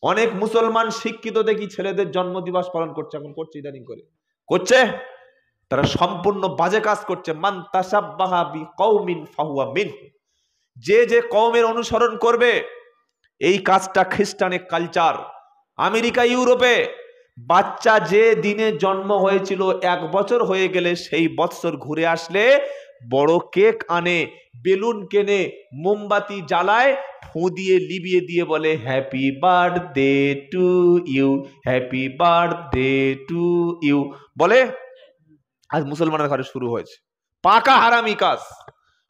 অনেক মুসলমান শিক্ষিত দেখি ছেলেদের জন্মদিবস পালন করছে, এখন করছে, ইদানিং করে করছে। তারা সম্পূর্ণ বাজে কাজ করছে। মান তাসাব্বাহা বিকওমিন ফাহুয়া মিনহু, যে যে কওমের অনুসরণ করবে, এই কাজটা খ্রিস্টানের কালচার। আমেরিকা ইউরোপে বাচ্চা যে দিনে জন্ম হয়েছিল 1 বছর হয়ে গেলে সেই বৎসর ঘুরে আসলে বড় কেক আনে, বেলুন কেনে, মোমবাতি জ্বালায়, ফু দিয়ে লিবিয়ে দিয়ে বলে happy birthday to you, happy birthday to you বলে। আজ মুসলমানের ঘরে শুরু হয়েছে পাকা হারামি কাজ,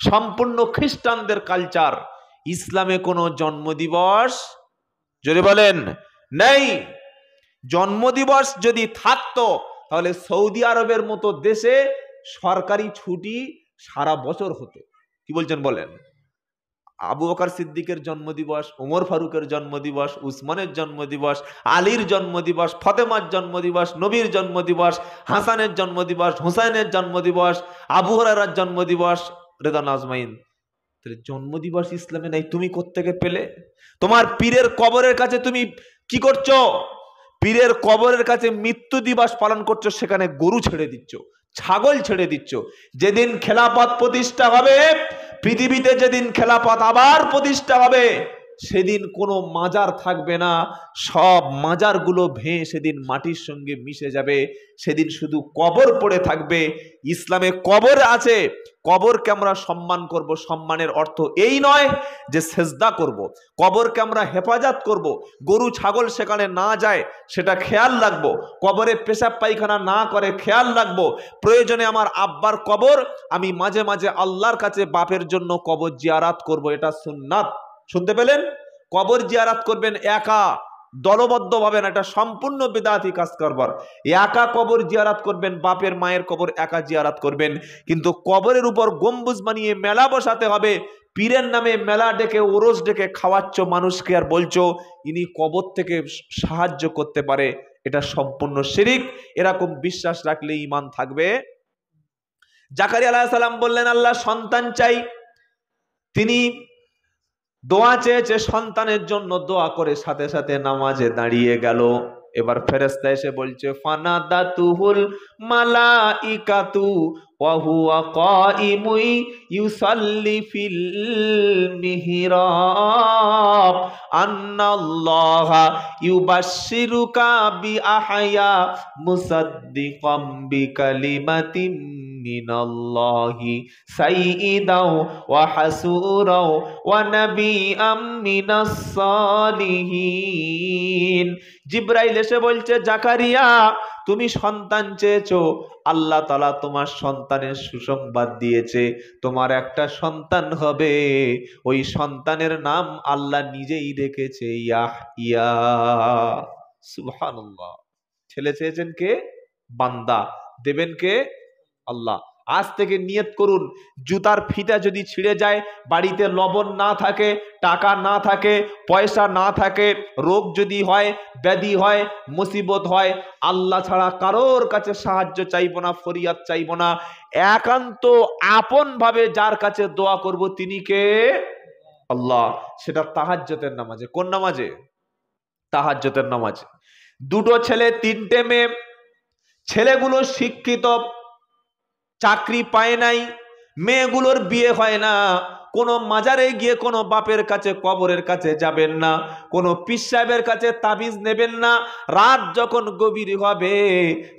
সম্পূর্ণ খ্রিস্টানদের কালচার। ইসলামে কোনো জন্মদিবস, যদি বলেন, নেই। জন্মদিবস যদি থাকতো তাহলে সৌদি আরবের মতো দেশে সরকারি ছুটি সারা বছর হতো। কি বলছেন বলেন? আবু বকর সিদ্দিকের জন্মদিবস, ওমর ফারুকের জন্মদিবস, উসমানের জন্মদিবস, আলীর জন্মদিবস, ফতেমার জন্মদিবস, নবীর জন্মদিবস, হাসানের জন্মদিবস, হুসাইনের জন্মদিবস, আবু হুরায়রার জন্মদিবস, রেদা নাজমাইন। তাহলে জন্মদিবস ইসলামে নাই, তুমি কোত্থেকে পেলে? তোমার পীরের কবরের কাছে তুমি কি করছো? পীরের কবরের কাছে মৃত্যু দিবস পালন করছো, সেখানে গরু ছেড়ে দিচ্ছ, ছাগল ছেড়ে দিচ্ছ। যেদিন খেলাফত প্রতিষ্ঠা হবে, পৃথিবীতে যেদিন খেলাফত আবার প্রতিষ্ঠা হবে, সেদিন কোনো মাজার থাকবে না, সব মাজারগুলো ভেঙে সেদিন মাটির সঙ্গে মিশে যাবে, সেদিন শুধু কবর পড়ে থাকবে। ইসলামে কবর আছে, কবরকে আমরা সম্মান করব। সম্মানের অর্থ এই নয় যে সেজদা করব, কবরকে আমরা হেফাজত করব, গরু ছাগল সেখানে না যায় সেটা খেয়াল রাখবো, কবরে পেশাব পায়খানা না করে খেয়াল রাখবো। প্রয়োজনে আমার আব্বার কবর আমি মাঝে মাঝে আল্লাহর কাছে বাপের জন্য কবর জিয়ারাত করব, এটা সুন্নাত। শুনতে পেলেন? কবর জিয়ারাত করবেন একা, দলবদ্ধ ভাবে না, এটা সম্পূর্ণ বিদআতি কাজ করবার। একা কবর জিয়ারাত করবেন, বাপের মায়ের কবর একা জিয়ারাত করবেন, কিন্তু কবরের উপর গম্বুজ বানিয়ে মেলা বসাতে হবে, পীরের নামে মেলা ডেকে ওরস ডেকে খাওয়াচ্ছ মানুষকে, আর বলছো ইনি কবর থেকে সাহায্য করতে পারে, এটা সম্পূর্ণ শিরিক। এরকম বিশ্বাস রাখলে ঈমান থাকবে। জাকারিয়া আলাইহিস সালাম বললেন আল্লাহ সন্তান চাই, তিনি দোয়া চেয়েছে, সন্তানের জন্য দোয়া করে সাথে সাথে নামাজে দাঁড়িয়ে গেল। এবার ফেরেশতা এসে বলছে ফানাদাতুহুল মালাইকাতু ওয়া হুয়া কাইমুন ইউসাল্লি ফিল মিহরাব আন্নাল্লাহা ইউবাশশিরুকা বিআহয়া মুসাদ্দিকাম বিকালিমাতিন মিনাল্লাহি সাইয়্যিদাও ওয়া হাসুরাও ওয়া নাবিয়্যাম মিনাস সালিহিন। জিবরাইল এসে বলছে জাকারিয়া তুমি সন্তান চেয়েছো, আল্লাহ তাআলা তোমার সন্তানের সুসংবাদ দিয়েছে, তোমার একটা সন্তান হবে, ওই সন্তানের নাম আল্লাহ নিজেই রেখেছে ইয়াহইয়া। সুবহানাল্লাহ। ছেলে চেয়েছেন কে? বান্দা। দেবেন কে? আল্লাহ। আজ থেকে নিয়ত করুন, জুতার ফিতা যদি ছিঁড়ে যায়, বাড়িতে লবণ না থাকে, টাকা না থাকে, পয়সা না থাকে, রোগ যদি হয়, ব্যাধি হয়, মুসিবত হয়, আল্লাহ ছাড়া কারোর কাছে সাহায্য চাইবো না, ফরিয়াদ চাইবো না, একান্ত আপন ভাবে যার কাছে দোয়া করব তিনি কে? আল্লাহ। সেটা তাহাজ্জুদের নামাজে। কোন নামাজে? তাহাজ্জুদের নামাজে। দুটো ছেলে তিনটে মেয়ে, ছেলেগুলো শিক্ষিত, চাকরি পায় নাই, মেয়েগুলোর বিয়ে হয় না। কোনো মাজারে গিয়ে কোনো বাপের কাছে কবরের কাছে যাবেন না, কোনো পীর সাহেবের কাছে তাবিজ নেবেন না। রাত যখন গভীর হবে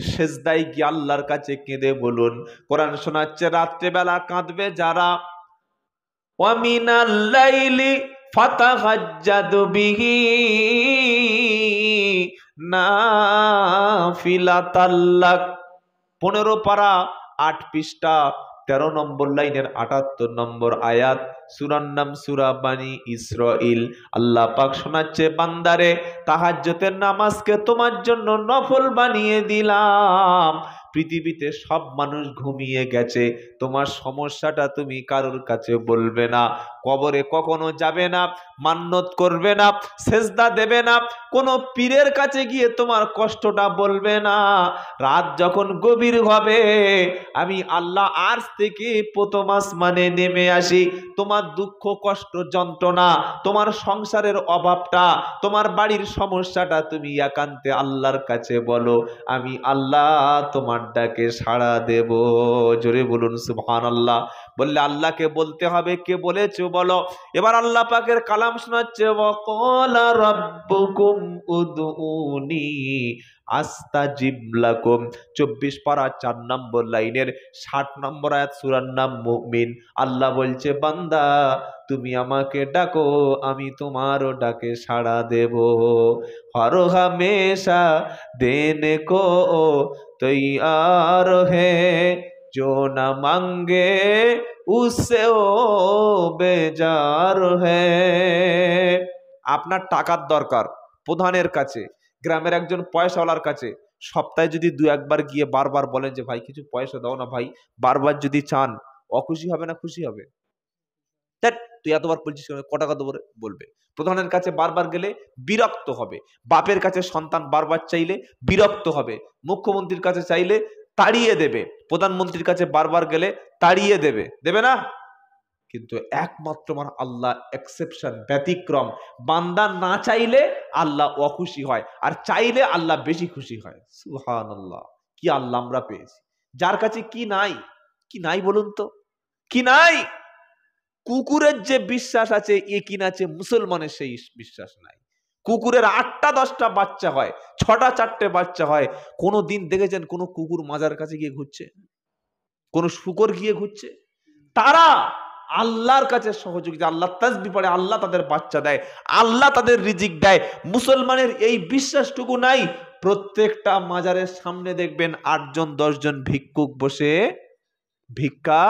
সেজদায় গিয়ে আল্লাহর কাছে কেঁদে বলুন। কোরআন শোনাচ্ছে রাত্রেবেলা কাঁদবে যারা, ওয়া মিনাল লাইলি ফাতাহাজ্জাদ বিহি নাফিলাতাল লাক। 15 পারা 8 পৃষ্ঠা 13 নম্বর লাইনের 78 নম্বর আয়াত, সূরার নাম সূরা বানী ইসরাইল। আল্লাহ পাক শোনাচ্ছে বান্দারে তাহাজ্জুদের নামাজকে তোমার জন্য নফল বানিয়ে দিলাম। পৃথিবীতে সব মানুষ ঘুমিয়ে গেছে, তোমার সমস্যাটা তুমি কারোর কাছে বলবে না, কবরে কখনো যাবে না, মান্নত করবে না, সেজদা দেবে না, কোনো পীরের কাছে গিয়ে তোমার কষ্টটা বলবে না। রাত যখন গভীর হবে, আমি আল্লাহ আরশ থেকে প্রথম আসমানে নেমে আসি, তোমার দুঃখ কষ্ট যন্ত্রণা, তোমার সংসারের অভাবটা, তোমার বাড়ির সমস্যাটা তুমি একান্তে আল্লাহর কাছে বলো, আমি আল্লাহ তোমার ডাকে সাড়া দেব। জোরে বলুন সুবহানাল্লাহ। বললে আল্লাহকে বলতে হবে, কে বলেছো বলো। এবার আল্লাহ পাকের কালাম শোনাচ্ছে, ওয়াকালা রাব্বুকুম উদউনি আস্তাজিব লাকুম, 24 পারা 4 নম্বর লাইনের 60 নম্বর আয়াত, সূরার নাম মুমিন। আল্লাহ বলছে, বান্দা তুমি আমাকে ডাকো, আমি তোমারও ডাকে সাড়া দেব। হর হমেশা দেনে কো তৈয়ার হে, जो न मांगे उससे ओ बेजार है। আপনার টাকার দরকার প্রধানের কাছে, গ্রামের একজন পয়সাওয়ালার কাছে, সপ্তাহে যদি 2-1 বার গিয়ে বারবার বলেন যে ভাই কিছু পয়সা দাও না ভাই, বারবার যদি চান, অখুশি হবে না খুশি হবে? তুই এতবার বলছিস ক টাকা দেবো বলবে। প্রধানের কাছে বারবার গেলে বিরক্ত হবে, বাপের কাছে সন্তান বারবার চাইলে বিরক্ত হবে, মুখ্যমন্ত্রীর কাছে চাইলে তাড়িয়ে দেবে, প্রধানমন্ত্রীর কাছে বারবার গেলে তাড়িয়ে দেবে, দেবে না? কিন্তু একমাত্র আমার আল্লাহ এক্সেপশন, ব্যতিক্রম। বান্দা না চাইলে আল্লাহ অখুশি হয়, আর চাইলে আল্লাহ বেশি খুশি হয়। সুবহানাল্লাহ, কি আল্লাহ আমরা পেয়েছি, যার কাছে কি নাই, কি নাই বলুন তো, কি নাই? কুকুরের যে বিশ্বাস আছে একিন আছে, মুসলমানের সেই বিশ্বাস নাই। কুকুরের 8টা-10টা বাচ্চা হয়, 6টা-4টে বাচ্চা হয়। কোনো দিন দেখেছেন কোনো কুকুর মাজার কাছে গিয়ে ঘুরছে? কোন শুকর গিয়ে ঘুরছে? তারা আল্লাহর কাছে সহযোগিতা, আল্লাহ তাসবিহ পড়ে, আল্লাহ তাদের বাচ্চা দেয়, আল্লাহ তাদের রিজিক দেয়। মুসলমানের এই বিশ্বাসটুকু নাই। প্রত্যেকটা মাজারের সামনে দেখবেন 8জন 10জন ভিক্ষুক বসে ভিক্ষা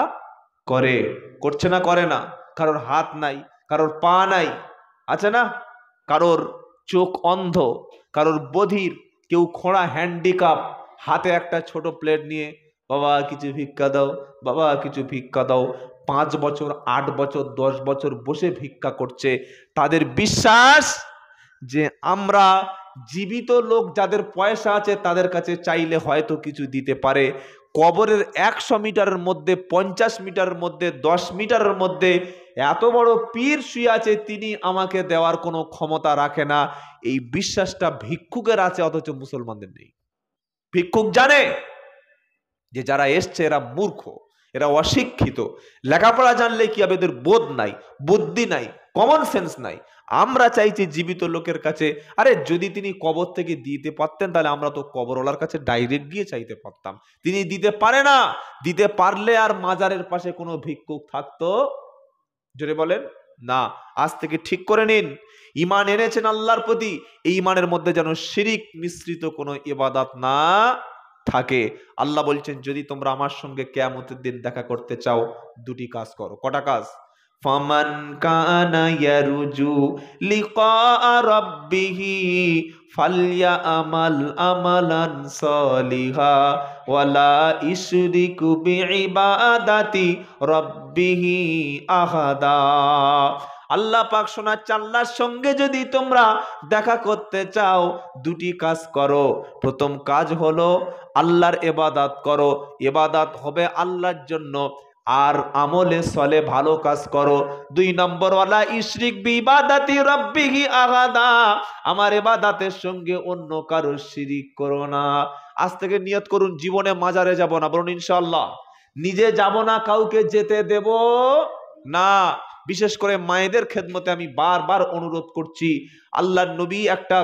করে, করছে না করে না? কারোর হাত নাই, কারোর পা নাই, আছে না? কারোর চোখ অন্ধ, কারোর বধির, কেউ খোঁড়া হ্যান্ডিক্যাপ, হাতে একটা ছোট প্লেট নিয়ে, বাবা কিছু ভিক্ষা দাও, বাবা কিছু ভিক্ষা দাও। 5 বছর 8 বছর 10 বছর বসে ভিক্ষা করছে। তাদের বিশ্বাস যে আমরা জীবিত লোক, যাদের পয়সা আছে তাদের কাছে চাইলে হয়তো কিছু দিতে পারে। কবরের 100 মিটারের মধ্যে, 50 মিটারের মধ্যে, 10 মিটারের মধ্যে এত বড় পীর শুয়ে আছে, তিনি আমাকে দেওয়ার কোনো ক্ষমতা রাখে না। এই বিশ্বাসটা ভিক্ষুকের আছে, অথচ মুসলমানদের নেই। ভিক্ষুক জানে যে যারা এসছে এরা মূর্খ, এরা অশিক্ষিত, লেখাপড়া জানলে কি হবে, এদের বোধ নাই, বুদ্ধি নাই, কমন সেন্স নাই। আমরা চাইছি জীবিত লোকের কাছে, আরে যদি তিনি কবর থেকে দিতে পারতেন তাহলে আমরা তো কবরওয়ালার কাছে ডাইরেক্ট গিয়ে চাইতে পারতাম। তিনি দিতে পারে না, দিতে পারলে আর মাজারের পাশে কোনো ভিক্ষুক থাকতো? জোরে বলেন না। আজ থেকে ঠিক করে নিন, ঈমান এনেছেন আল্লাহর প্রতি, এই ঈমানের মধ্যে যেন শিরিক মিশ্রিত কোনো ইবাদত না থাকে। আল্লাহ বলছেন, যদি তোমরা আমার সঙ্গে কিয়ামতের দিন দেখা করতে চাও, 2টি কাজ করো। কটা কাজ? ফামান কানা ইয়ারজু লিকা রাব্বিহি ফালইয়ামাল আমালান সলিহা ওয়ালা ইশরিকু বিইবাদাতি রাব্বিহি আহাদা। আল্লাহ পাক শোনাচ্ছে, আল্লাহর সঙ্গে যদি তোমরা দেখা করতে চাও 2টি কাজ করো। প্রথম কাজ হলো আল্লাহর ইবাদত করো, ইবাদত হবে আল্লাহর জন্য, আর আমলে সলে ভালো কাজ করো। 2 নম্বর, ওয়ালা ইশরিক বিইবাদাতি রাব্বিহি আহাদা, আমার ইবাদতের সঙ্গে অন্য কারো শিরিক করো না। আজ থেকে নিয়ত করুন, জীবনে মাজারে যাব না, বলুন ইনশাআল্লাহ। নিজে যাব না, কাউকে যেতে দেব না। বিশেষ করে মায়েদের খেদমতে আমি বারবার অনুরোধ করছি। আল্লাহর নবী একটা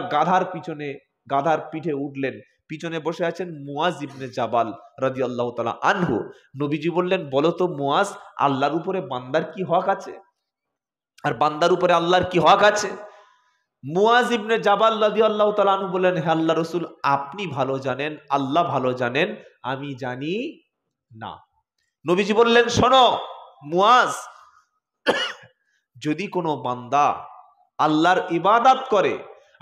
গাধার পিঠে উঠলেন, পিছনে বসে আছেন মুয়াজ ইবনে জাবাল রাদিয়াল্লাহু তাআলা আনহু। নবীজি বললেন, বলো তো মুয়াজ, আল্লাহর উপরে বান্দার কি হক আছে, আর বান্দার উপরে আল্লাহর কি হক আছে? মুয়াজ ইবনে জাবাল রাদিয়াল্লাহু তাআলা আনহু বললেন, হে আল্লাহর রাসূল, আপনি ভালো জানেন, আল্লাহ ভালো জানেন, আমি জানি না। নবীজি বললেন, শোনো মুয়াজ, যদি কোনো বান্দা আল্লাহর ইবাদত করে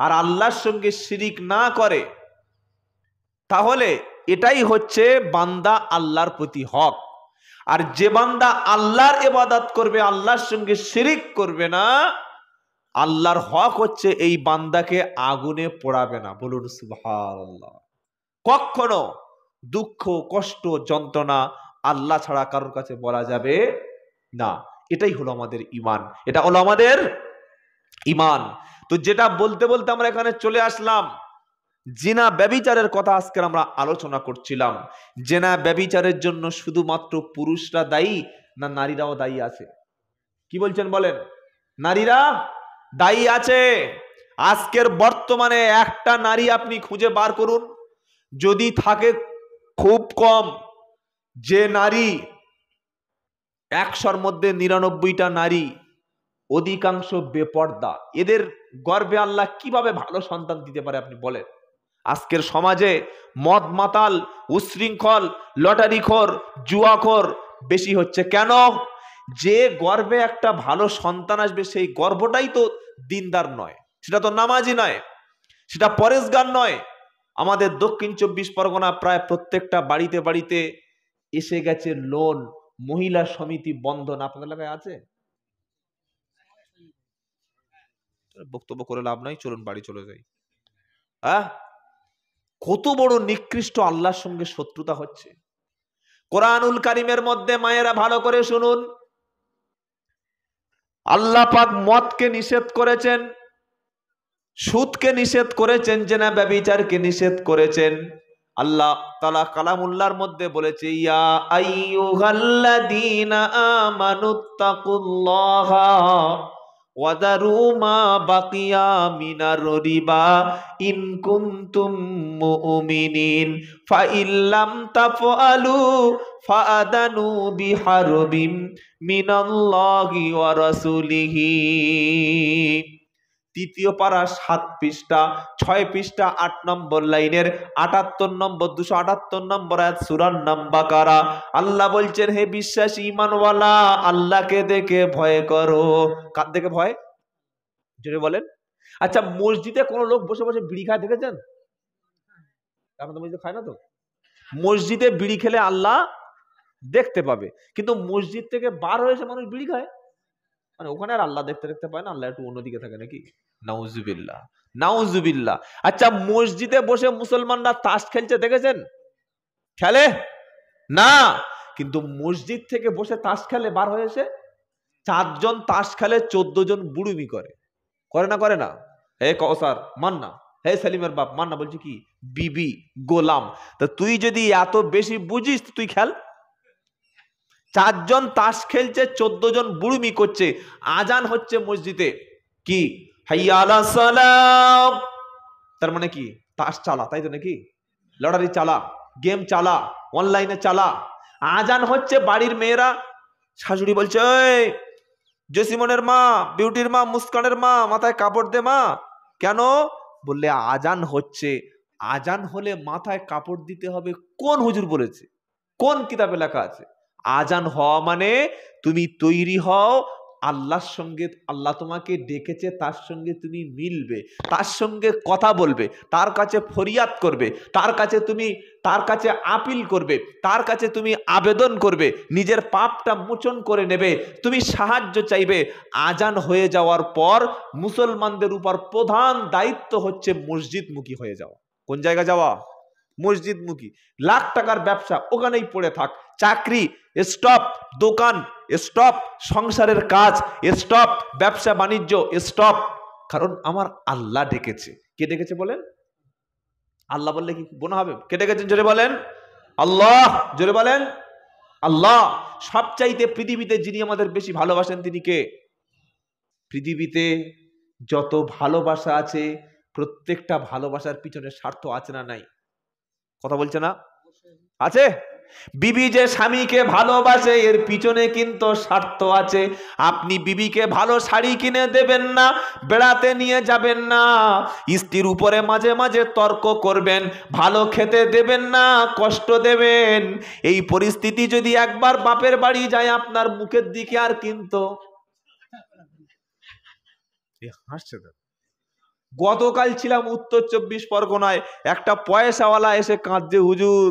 আর আল্লাহর সঙ্গে শিরিক না করে, তাহলে এটাই হচ্ছে বান্দা আল্লাহর প্রতি হক। আর যে বান্দা আল্লাহর ইবাদত করবে, আল্লাহর সঙ্গে শিরিক করবে না, আল্লাহর হক হচ্ছে এই বান্দাকে আগুনে পোড়াবে না। বলুন সুবহানাল্লাহ। কখনো দুঃখ, কষ্ট, যন্ত্রণা আল্লাহ ছাড়া কারোর কাছে বলা যাবে না। এটাই হলো আমাদের ঈমান, এটা হলো আমাদের ঈমান। তো যেটা বলতে বলতে আমরা এখানে চলে আসলাম, জিনা ব্যভিচারের কথা আজকে আমরা আলোচনা করছিলাম। জিনা ব্যভিচারের জন্য শুধুমাত্র পুরুষরা দায়ী না নারীরাও দায়ী আছে? কি বলছেন বলেন? নারীরা দায়ী আছে। আজকের বর্তমানে একটা নারী আপনি খুঁজে বার করুন, যদি থাকে খুব কম, যে নারী 100-র মধ্যে 99টা নারী অধিকাংশ বেপর্দা। এদের গর্ভে আল্লাহ কিভাবে ভালো সন্তান দিতে পারে আপনি বলেন? আজকের সমাজে মদ মাতাল, উশৃঙ্খল, লটারিখোর, জুয়াখোর বেশি হচ্ছে। কেন? যে গর্ভে একটা ভালো সন্তান আসবে সেই গর্ভটাই তো দিনদার নয়, সেটা তো নামাজি নয়, সেটা পরেশগার নয়। আমাদের দক্ষিণ 24 পরগনা প্রায় প্রত্যেকটা বাড়িতে বাড়িতে এসে গেছে লোন, মহিলা সমিতি, বন্ধন। আপনাদের এলাকায় আছে? বক্তব্য করে লাভ নাই, চলুন বাড়ি চলে যাই। কত বড় নিকৃষ্ট আল্লাহর সঙ্গে শত্রুতা হচ্ছে। কোরআনুল কারীমের মধ্যে মায়েরা ভালো করে শুনুন, আল্লাহ পাক মদকে নিষেধ করেছেন, সুদকে নিষেধ করেছেন, জিনা ব্যভিচারকে নিষেধ করেছেন। আল্লাহ তাআলা কালামুল্লাহর মধ্যে বলেছে, ইয়া আইয়ুহাল্লাযীনা আমানুত্তাকুল্লাহা ওয়াদারু মা বাকিয়া মিনার রিবা ইন কুনতুম মুমিনিন ফাইল্লাম তাফআলু ফাআদানু বিহারবিম মিনাল্লাহি ওয়া রাসূলিহি। তৃতীয় পারা 7 পৃষ্ঠা 6 পৃষ্ঠা 8 নম্বর লাইনের 78 নম্বর 278 নম্বর আয়াত সূরার নাম বাকারা। আল্লাহ বলছেন, হে বিশ্বাসী ঈমানওয়ালা, আল্লাহকে দেখে ভয় করো। কার দেখে ভয়? জোরে বলেন। আচ্ছা, মসজিদে কোন লোক বসে বসে বিড়ি খায় দেখেছেন? আপনাদের মসজিদে খায় না তো? মসজিদে বিড়ি খেলে আল্লাহ দেখতে পাবে, কিন্তু মসজিদ থেকে বার হয়েছে মানুষ বিড়ি খায়, মানে ওখানে আর আল্লাহ দেখতে দেখতে পায় না, আল্লাহ একটু অন্যদিকে থাকে নাকি? নাউজুবিল্লাহ, নাউজুবিল্লাহ। আচ্ছা, মসজিদে বসে মুসলমানরা তাস খেলছে দেখেছেন? খেলে না, কিন্তু মসজিদ থেকে বসে তাস খেলে বার হয়েছে 4 জন তাস খেলে, 14 জন বুড়ুমি করে। করে না? করে না? হে কওসার মান্না, হে সেলিমের বাপ মান্না বলছি কি বিবি গোলাম, তা তুই যদি এত বেশি বুঝিস তুই খেল। 4 জন তাস খেলছে, 14 জন বুড়ুমি করছে। আজান হচ্ছে মসজিদে, কি হাইয়া আলাস সালাহ, তার মানে কি তাস চালা, তাই তো নাকি? লটারি চালা, গেম চালা, অনলাইনে চালা। আজান হচ্ছে, বাড়ির মেয়েরা, শাশুড়ি বলছে, এই জসিমনের মা, বিউটির মা, মুস্কানের মা, মাথায় কাপড় দে মা। কেন? বললে আজান হচ্ছে। আজান হলে মাথায় কাপড় দিতে হবে কোন হুজুর বলেছে? কোন কিতাবে লেখা আছে? আজান হওয়া মানে তুমি তৈরি হও আল্লাহর সঙ্গে, আল্লাহ তোমাকে ডেকেছে, তার সঙ্গে তুমি মিলবে, তার সঙ্গে কথা বলবে, তার কাছে ফরিয়াদ করবে, তার কাছে আপিল করবে, তার কাছে তুমি আবেদন করবে, নিজের পাপটা মোচন করে নেবে, তুমি সাহায্য চাইবে। আজান হয়ে যাওয়ার পর মুসলমানদের উপর প্রধান দায়িত্ব হচ্ছে মসজিদমুখী হয়ে যাওয়া। কোন জায়গা যাওয়া? মসজিদমুখী। লাখ টাকার ব্যবসা ওখানেই পড়ে থাক, চাকরি স্টপ, দোকান স্টপ, সংসারের কাজ স্টপ, ব্যবসা বাণিজ্য স্টপ। কারণ আমার আল্লাহ ডেকেছে। কে ডেকেছে বলেন? আল্লাহ বললে কি গুনাহ হবে? কে ডেকেছেন জোরে বলেন? আল্লাহ। জোরে বলেন আল্লাহ। সবচাইতে পৃথিবীতে যিনি আমাদের বেশি ভালোবাসেন তিনি কে? পৃথিবীতে যত ভালোবাসা আছে প্রত্যেকটা ভালোবাসার পিছনে স্বার্থ আছে না নাই? কথা বলছে না? আছে। বিবি যে স্বামীকে ভালোবাসে এর পিছনে কিন্তু স্বার্থ আছে। আপনি বিবিকে ভালো শাড়ি কিনে দেবেন না, বেড়াতে নিয়ে যাবেন না, স্ত্রীর উপরে মাঝে মাঝে তর্ক করবেন, ভালো খেতে দেবেন না, কষ্ট দেবেন। এই পরিস্থিতি যদি একবার বাপের বাড়ি যায় আপনার মুখের দিকে আর কিন্তু হাসছে, গতকাল ছিলাম উত্তর 24 পরগনায়, একটা পয়সাওয়ালা এসে কাঁদছে, হুজুর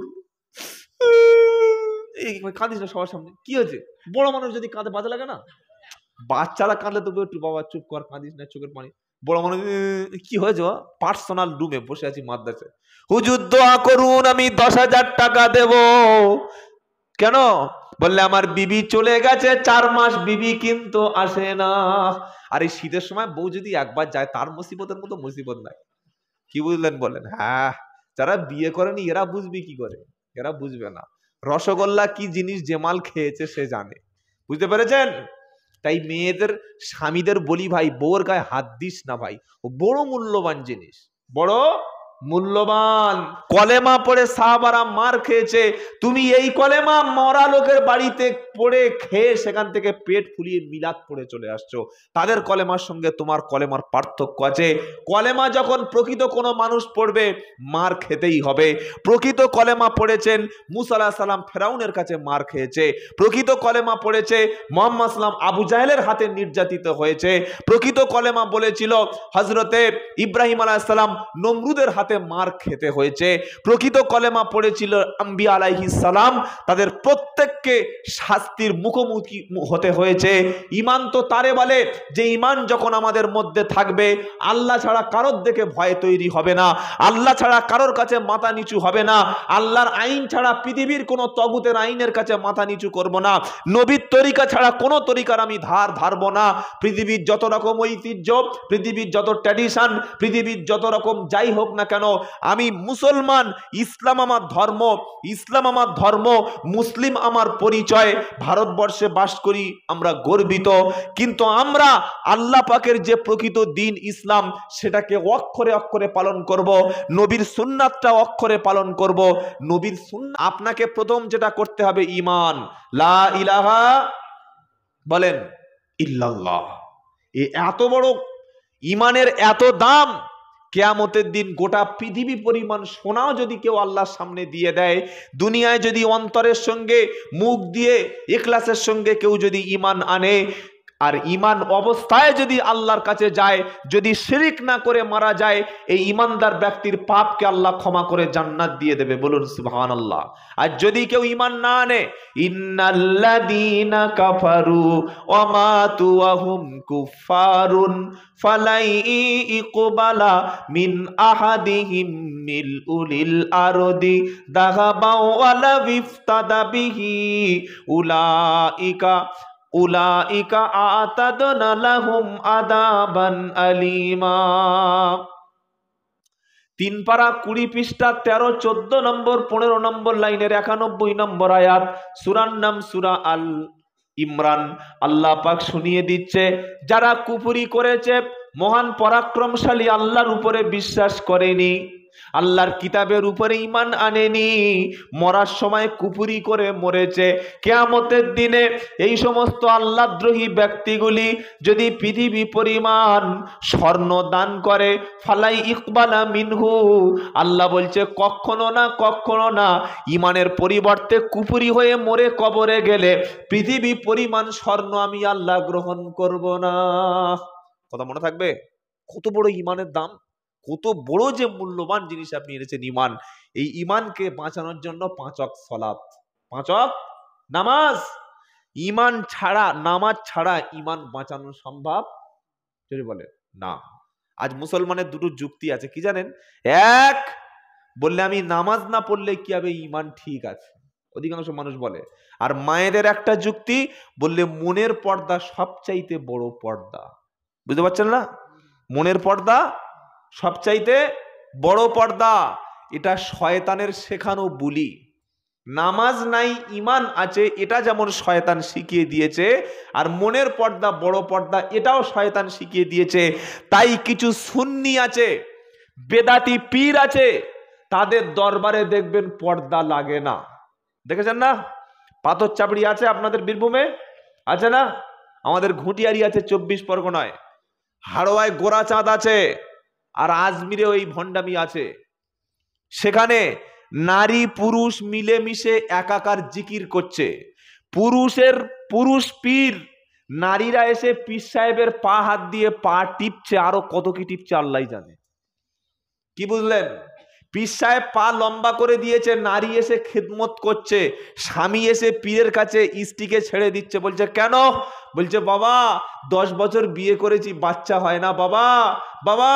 এই কাঁদিস না সবার সামনে, কি হয়েছে? বড় মানুষ যদি কাঁদে বাজে লাগে না? বাচ্চারা কাঁদলে তবু একটু বাবা চুপ কর, কাঁদিস না, চোখের পানি। বড় মানুষ কি হয়েছে? পার্সোনাল রুমে বসে আছি মাদ্রাসায়, হুজুর দোয়া করুন আমি 10,000 টাকা দেব। কেন? বললে আমার বিবি চলে গেছে 4 মাস, বিবি কিন্তু আসে না। আর এই শীতের সময় বউ যদি একবার যায় তার মুসিবতের মতো মুসিবত নাই। কি বুঝলেন বলেন? হ্যাঁ, যারা বিয়ে করেনি এরা বুঝবি কি করে? এরা বুঝবে না। রসগোল্লা কি জিনিস যে মাল খেয়েছে সে জানে। বুঝতে পেরেছেন? তাই মেয়েদের স্বামীদের বলি ভাই, বউর গায়ে হাত দিস না ভাই, ও বড় মূল্যবান জিনিস, বড় মূল্যবান। কলেমা পড়ে সাহাবারা মার খেয়েছে, তুমি এই কলেমা মরা লোকের বাড়িতে পড়ে খেয়ে সেখান থেকে পেট ফুলিয়ে মিলাদ পড়ে চলে আসছো। তাদের কলেমার সঙ্গে তোমার কলেমার পার্থক্য আছে। কলেমা যখন প্রকৃত কোনো মানুষ পড়বে মার খেতেই হবে। প্রকৃত কলেমা পড়েছেন মুসা আলাইহিস সালাম, ফেরাউনের কাছে মার খেয়েছে। প্রকৃত কলেমা পড়েছে মুহাম্মদ সাল্লাম, আবু জাহেলের হাতে নির্যাতিত হয়েছে। প্রকৃত কলেমা বলেছিল হযরতে ইব্রাহিম আলাইহিস সালাম, নমরুদের হাতে মার খেতে হয়েছে। প্রকৃত কলেমা পড়েছিল আম্বিয়া আলাইহিস সালাম, তাদের প্রত্যেককে শাস্তির মুখোমুখি হতে হয়েছে। ঈমান তো তারে বলে যে ঈমান যখন আমাদের মধ্যে থাকবে, আল্লাহ ছাড়া কারোর দেখে ভয় তৈরি হবে না, আল্লাহ ছাড়া কারোর কাছে মাথা নিচু হবে না, আল্লাহর আইন ছাড়া পৃথিবীর কোনো তগুতের আইনের কাছে মাথা নিচু করব না, নবীর তরিকা ছাড়া কোনো তরিকার আমি ধারবো না। পৃথিবীর যত রকম ঐতিহ্য, পৃথিবীর যত ট্র্যাডিশন, পৃথিবীর যত রকম যাই হোক না কেন, আমি মুসলমান, ইসলাম আমার ধর্ম, ইসলাম আমার ধর্ম, মুসলিম আমার পরিচয়। ভারতবর্ষে বাস করি, আমরা গর্বিত, কিন্তু আমরা আল্লাহ পাকের যে প্রকৃত দ্বীন ইসলাম সেটাকে অক্ষরে অক্ষরে পালন করব। নবীর সুন্নাতটা অক্ষরে পালন করব। নবীর সুন্নাত আপনাকে প্রথম যেটা করতে হবে ঈমান, লা ইলাহা বলেন ইল্লাল্লাহ। এই এত বড় ঈমানের এত দাম, কিয়ামতের দিন গোটা পৃথিবী পরিমাণ সোনাও যদি কেউ আল্লাহর সামনে দিয়ে দেয়, দুনিয়ায় যদি অন্তরের সঙ্গে মুখ দিয়ে ইখলাসের সঙ্গে কেউ যদি ঈমান আনে, আর ঈমান অবস্থায় যদি আল্লাহর কাছে যায়, যদি শিরক না করে মারা যায়, এই ঈমানদার ব্যক্তির পাপকে আল্লাহ ক্ষমা করে জান্নাত দিয়ে দেবে। বলুন সুবহানাল্লাহ। আর যদি কেউ ঈমান না আনে, ইন্নাল্লাযীনা কাফারু ওয়া মাতু ওয়া হুম কুফফারুন ফালাই ইকবালা মিন আহাদিহিম মিলউলিল আরদি দাহাবা ওয়ালা ইফতাদা বিহি উলাইকা আতাদনা লাহুম আযাবান আলীমা। 3 পারা 20 পৃষ্ঠা 13, 14 নম্বর, 15 নম্বর লাইনের 91 নম্বর আয়াত, সূরার নাম সূরা আল ইমরান। আল্লাহ পাক শুনিয়ে দিচ্ছে, যারা কুফরি করেছে, মহান পরাক্রমশালী আল্লাহর উপরে বিশ্বাস করেনি, আল্লাহর কিতাবের উপরে ঈমান আনেনি, মরার সময় কুফরি করে মরেছে, কিয়ামতের দিনে এই সমস্ত আল্লাহদ্রোহী ব্যক্তিগুলি যদি পৃথিবী পরিমাণ স্বর্ণ দান করে, ফালাই ইকবালা মিনহু, আল্লাহ বলছে কখনো না, কখনো না, ঈমানের পরিবর্তে কুফরি হয়ে মরে কবরে গেলে পৃথিবী পরিমাণ স্বর্ণ আমি আল্লাহ গ্রহণ করব না। কথা মনে থাকবে? কত বড় ঈমানের দাম, কত বড় যে মূল্যবান জিনিস আপনি এনেছেন ঈমান। এই ঈমানকে বাঁচানোর জন্য 5 ওয়াক্ত সালাত, 5 ওয়াক্ত নামাজ। ঈমান ছাড়া, নামাজ ছাড়া ঈমান বাঁচানো সম্ভব যদি বলে না। আজ মুসলমানের দুটো যুক্তি আছে, কি জানেন? এক, বললে আমি নামাজ না পড়লে কি হবে, ঈমান ঠিক আছে, অধিকাংশ মানুষ বলে। আর মায়েদের একটা যুক্তি, বললে মনের পর্দা সবচাইতে বড় পর্দা। বুঝতে পারছেন না? মনের পর্দা সবচাইতে বড় পর্দা, এটা শয়তানের শেখানো বুলি। নামাজ নাই ঈমান আছে, এটা যেমন শয়তান শিখিয়ে দিয়েছে, আর মনের পর্দা বড় পর্দা এটাও শয়তান শিখিয়ে দিয়েছে। তাই কিছু সুন্নি আছে, বেদাতি পীর আছে, তাদের দরবারে দেখবেন পর্দা লাগে না। দেখেছেন না? পাথর চাপড়ি আছে আপনাদের বীরভূমে, আছে না? আমাদের ঘুটিয়ারি আছে 24 পরগনায়, হাড়োয়ায় গোরাচাঁদ আছে, আর আজমিরে ওই ভণ্ডামি আছে। সেখানে নারী পুরুষ মিলেমিশে একাকার জিকির করছে। পুরুষ পীর নারীরা এসে পীর সাহেবের পা হাত দিয়ে পা টিপছে, আরো কত কি টিপছে আল্লাহ জানে। কি বুঝলেন? পীর সাহেব পা লম্বা করে দিয়েছে, নারী এসে খিদমত করছে, স্বামী এসে পীরের কাছে স্ত্রীকে ছেড়ে দিচ্ছে, বলছে কেন? বলছে বাবা 10 বছর বিয়ে করেছি, বাচ্চা হয় না, বাবা বাবা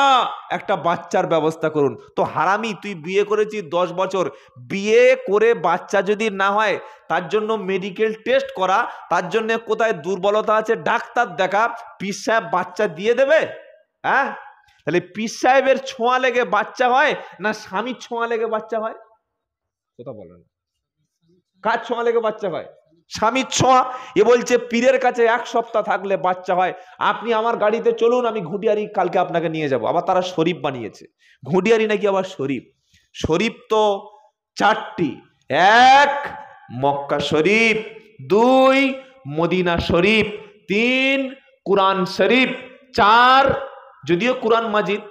একটা বাচ্চার ব্যবস্থা করুন। তো হারামি, তুই বিয়ে করেছিস 10 বছর, বিয়ে করে বাচ্চা যদি না হয় তার জন্য মেডিকেল টেস্ট করা, তার জন্য কোথায় দুর্বলতা আছে ডাক্তার দেখা, পীর সাহেব বাচ্চা দিয়ে দেবে? হ্যাঁ, তাহলে পীর সাহেবের ছোঁয়া লেগে বাচ্চা হয় না স্বামীর ছোঁয়া লেগে বাচ্চা হয়? কথা বলেন, কার ছোঁয়া লেগে বাচ্চা হয়? স্বামীর ছোঁয়া। এ বলছে পীরের কাছে 1 সপ্তাহ থাকলে বাচ্চা হয়। আপনি আমার গাড়িতে চলুন, আমি ঘুটিয়ারি কালকে আপনাকে নিয়ে যাব। আবার তারা শরীফ বানিয়েছে, ঘুটিয়ারি নাকি আবার শরীফ। শরীফ তো 4টি, 1 মক্কা শরীফ, 2 মদিনা শরীফ, 3 কুরআন শরীফ, 4 যদিও কুরআন মাজিদ,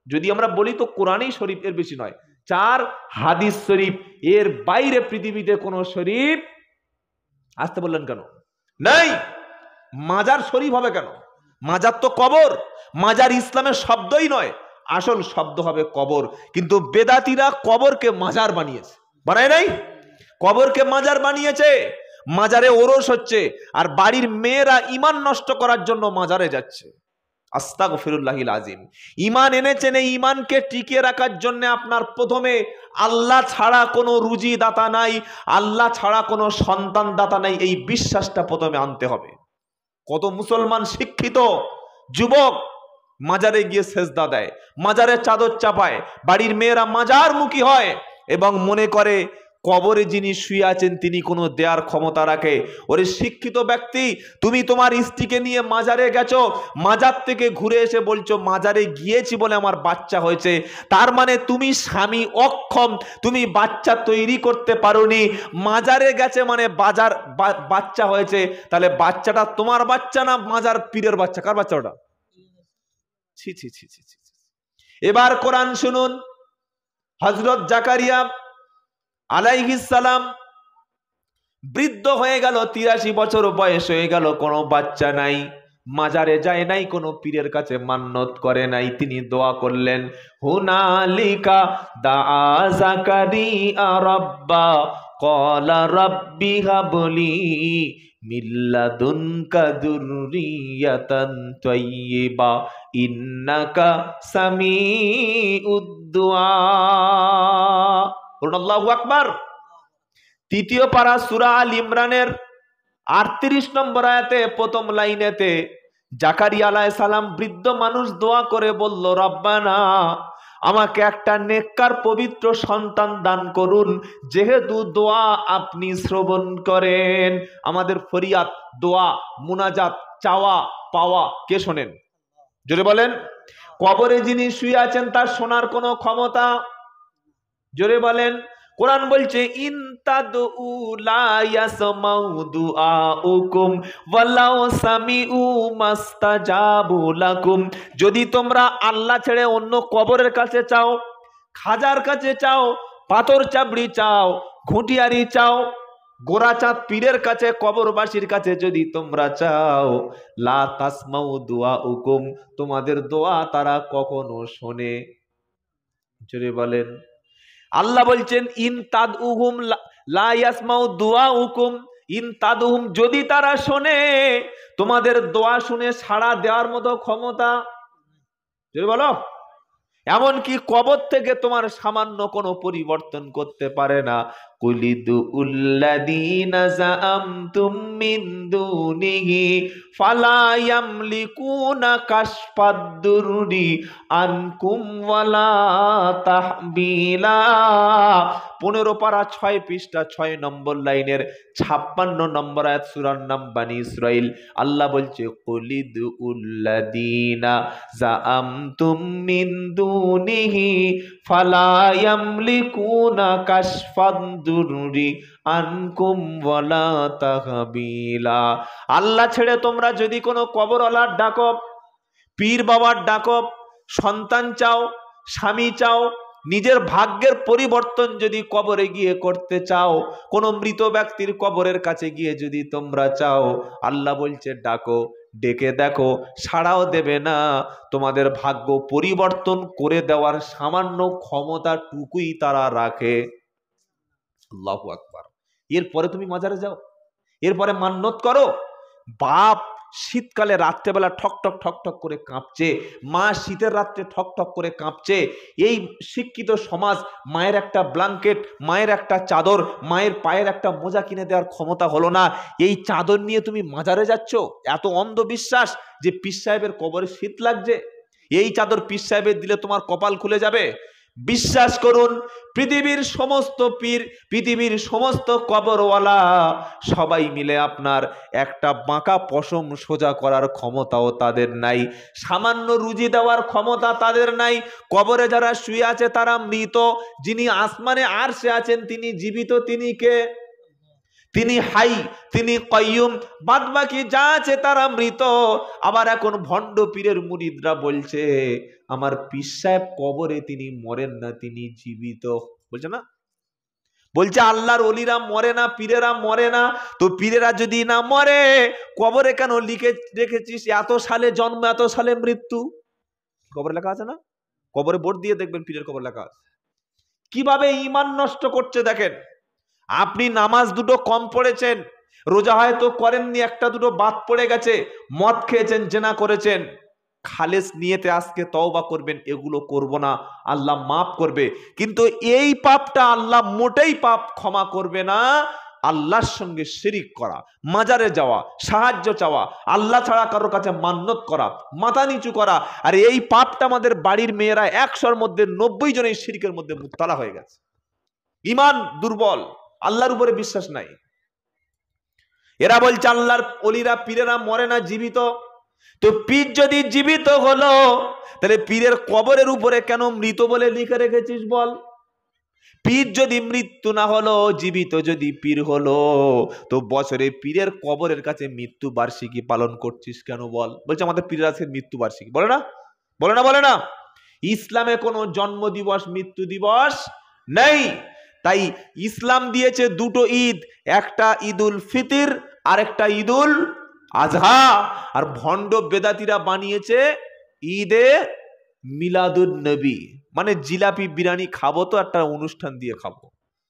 যদি আমরা বলি তো কোরআনই শরীফ, এর বেশি নয়, 4 হাদিস শরীফ। এর বাইরে পৃথিবীতে কোন শরীফ, আসতে বললেন কেন, নাই। মাজার শরীফ হবে কেন? মাজার তো কবর। মাজার ইসলামের শব্দই নয়, আসল শব্দ হবে কবর। কিন্তু বেদাতীরা কবরকে মাজার বানিয়েছে, বানায় নাই? কবরকে মাজার বানিয়েছে। মাজারে ওরস হচ্ছে, আর বাড়ির মেয়েরা ঈমান নষ্ট করার জন্য মাজারে যাচ্ছে। আস্তাগফিরুল্লাহিল আযীম। ঈমান এনেছেন, এই ঈমানকে টিকিয়ে রাখার জন্য আপনার প্রথমে আল্লাহ ছাড়া কোনো রুজি দাতা নাই, আল্লাহ ছাড়া কোনো সন্তান দাতা নাই, এই বিশ্বাসটা প্রথমে আনতে হবে। কত মুসলমান শিক্ষিত যুবক মাজারে গিয়ে সেজদা দেয়, মাজারে চাদর চাপায়, বাড়ির মেয়েরা মাজার মুখী হয় এবং মনে করে কবরে যিনি শুয়ে আছেন তিনি কোনো দেয়ার ক্ষমতা রাখে। ওরে শিক্ষিত ব্যক্তি, তুমি তোমার স্ত্রীকে নিয়ে মাজারে গেছো, মাজার থেকে ঘুরে এসে বলছো মাজারে গিয়েছি বলে আমার বাচ্চা হয়েছে, তার মানে তুমি স্বামী অক্ষম, তুমি বাচ্চা তৈরি করতে পারোনি। মাজারে গেছে মানে বাচ্চা হয়েছে, তাহলে বাচ্চাটা তোমার বাচ্চা না মাজার পীরের বাচ্চা? কার বাচ্চা ওটা? ছি ছি ছি ছি ছি। এবার কোরআন শুনুন। হযরত জাকারিয়া আলাইহিস সালাম বৃদ্ধ হয়ে গেল, 83 বছর বয়স হয়ে গেল, কোনো বাচ্চা নাই, মাজারে যায় নাই, কোনো পীরের কাছে মান্নত করে নাই। তিনি দোয়া করলেন, হুনালিকা দাআ জাকারিয়া রাব্বা ক্বালা রাব্বি হাবলি মিন লাদুনকা যুররিয়াতান তাইয়্যিবা ইন্নাকা সামিউদ দুআ। আল্লাহু আকবার। 3য় পারা সূরা আল ইমরানের 38 নম্বর আয়াতে প্রথম লাইনেতে জাকারিয়া আলাইহিস সালাম বৃদ্ধ মানুষ দোয়া করে বলল, রব্বানা আমাকে একটা নেককার পবিত্র সন্তান দান করুন। যেহেতু দোয়া আপনি শ্রবণ করেন, আমাদের ফরিয়াদ, দোয়া, মুনাজাত, চাওয়া পাওয়া কে শোনেন? জোরে বলেন। কবরে যিনি শুয়ে আছেন তার শোনার কোনো ক্ষমতা? জোরে বলেন। কোরআন বলছে, ইন তাদউ লা ইয়াসমাউ দুআউকুম ওয়ালাউ সামিউ মাস্তাজাবু লাকুম। যদি তোমরা আল্লাহ ছেড়ে অন্য কবরের কাছে চাও, খাজার কাছে চাও, পাথর চাবড়ি চাও, ঘুটিয়ারি চাও, গোরাচাঁদ পীরের কাছে, কবরবাসীর কাছে যদি তোমরা চাও, লা তাসমাউ দুআউকুম, তোমাদের দোয়া তারা কখনো শোনে। জোরে বলেন। আল্লাহ বলছেন, ইন তাদউহুম লা ইয়াসমাউ দুআউকুম, ইন তাদউহুম, যদি তারা শোনে, তোমাদের দোয়া শুনে সাড়া দেওয়ার মতো ক্ষমতা, যদি বলো, এমনকি কবর থেকে তোমার সামান্য কোনো পরিবর্তন করতে পারে না। কুলিদু উল্লাযীনা যাআমতুম মিন দুনিহি ফালা ইয়ামলিকুনা কাশফাদ দুররি আনকুম ওয়ালা তাহবিলা। 15 পারা 6 পৃষ্ঠা 6 নম্বর লাইনের 56 নম্বর আয়াত, সূরার নাম বানী ইসরাইল। আল্লাহ বলছে, কুলিদু উল্লাযীনা যাআমতুম মিন দুনিহি ফালা ইয়ামলিকুনা কাশফাদ দুররি আনকুম ওয়ালা তাহবিলা। আল্লাহ ছেড়ে তোমরা যদি কোনো কবরওয়ালার ডাকো, পীর বাবার ডাকো, সন্তান চাও, স্বামী চাও, নিজের ভাগ্যের পরিবর্তন যদি কবরে গিয়ে করতে চাও, কোন মৃত ব্যক্তির কবরের কাছে গিয়ে যদি তোমরা চাও, আল্লাহ বলছে ডাকো, ডেকে দেখো, সাড়াও দেবে না। তোমাদের ভাগ্য পরিবর্তন করে দেওয়ার সামান্য ক্ষমতাটুকুই তারা রাখে। আল্লাহু আকবার। এরপরে তুমি মাজারে যাও, এরপরে মান্নত করো। বাপ শীতকালে রাত্রেবেলা ঠকঠক ঠকঠক করে কাঁপছে, মা শীতের রাত্রে ঠকঠক করে কাঁপছে। এই শিক্ষিত সমাজ মায়ের একটা ব্ল্যাঙ্কেট, মায়ের একটা চাদর, মায়ের পায়ের একটা মোজা কিনে দেওয়ার ক্ষমতা হলো না। এই চাদর নিয়ে তুমি মাজারে যাচ্ছ। এত অন্ধবিশ্বাস যে পীর সাহেবের কবরে শীত লাগছে, এই চাদর পীর সাহেবের দিলে তোমার কপাল খুলে যাবে। বিশ্বাস করুন, পৃথিবীর সমস্ত পীর, পৃথিবীর সমস্ত কবরওয়ালা সবাই মিলে আপনার একটা বাঁকা পশম সোজা করার ক্ষমতাও তাদের নাই, সামান্য রুজি দেওয়ার ক্ষমতা তাদের নাই। কবরে যারা শুয়ে আছে তারা মৃত, যিনি আসমানে আরশে আছেন তিনি জীবিত। তিনি কে? তিনি হাই, তিনি কাইয়ুম। বাদ বাকি যা আছে তারা মৃত। আবার এখন ভণ্ড পীরের মুরিদরা বলছে আমার পীর সাহেব কবরে তিনি মরেন না, তিনি জীবিত। বলছে না, বলছে আল্লাহর ওলিরা মরে না, পীরেরা মরে না। তো পীরেরা যদি না মরে, কবরে কেন লিখে রেখেছিস এত সালে জন্ম, এত সালে মৃত্যু? কবরে লেখা আছে না? কবরে বোর্ড দিয়ে দেখবেন পীরের কবর লেখা আছে। কিভাবে ঈমান নষ্ট করছে দেখেন। আপনি নামাজ দুটো কম পড়েছেন, রোজা হয়তো করেননি, একটা দুটো বাদ পড়ে গেছে, মদ খেয়েছেন, জেনা করেছেন, খালেস নিয়েতে আজকে তওবা করবেন, এগুলো করব না, আল্লাহ মাফ করবে। কিন্তু এই পাপটা আল্লাহ মোটেই পাপ ক্ষমা করবে না। আল্লাহর সঙ্গে শিরিক করা, মাজারে যাওয়া, সাহায্য চাওয়া, আল্লাহ ছাড়া কারোর কাছে মান্নত করা, মাথা নিচু করা, আর এই পাপটা আমাদের বাড়ির মেয়েরা 100-র মধ্যে 90 জন এই শিরিকের মধ্যে মুবতালা হয়ে গেছে। ঈমান দুর্বল, আল্লাহর উপরে বিশ্বাস নাই। এরা বলছে আল্লাহর ওলিরা পীরেরা মরে না, জীবিত। তো পীর যদি জীবিত হলো, তাহলে পীরের কবরের উপরে কেন মৃত বলে লিখে রেখেছিস বল? পীর যদি মৃত্যু না হলো, জীবিত যদি পীর হলো, তো বছরে পীরের কবরের কাছে মৃত্যু বার্ষিকী পালন করছিস কেন বল? বলছে আমাদের পীরের আছে মৃত্যু বার্ষিকী। বলে না, বলে না, বলে না। ইসলামে কোনো জন্ম দিবস, মৃত্যু দিবস নেই। তাই ইসলাম দিয়েছে দুটো ঈদ, একটা ঈদুল ফিতর আর একটা ঈদুল আজহা। আর ভণ্ড বেদাতিরা বানিয়েছে ঈদে মিলাদুন নবী, মানে জিলাপি বিরিয়ানি খাবো তো একটা অনুষ্ঠান দিয়ে খাবো।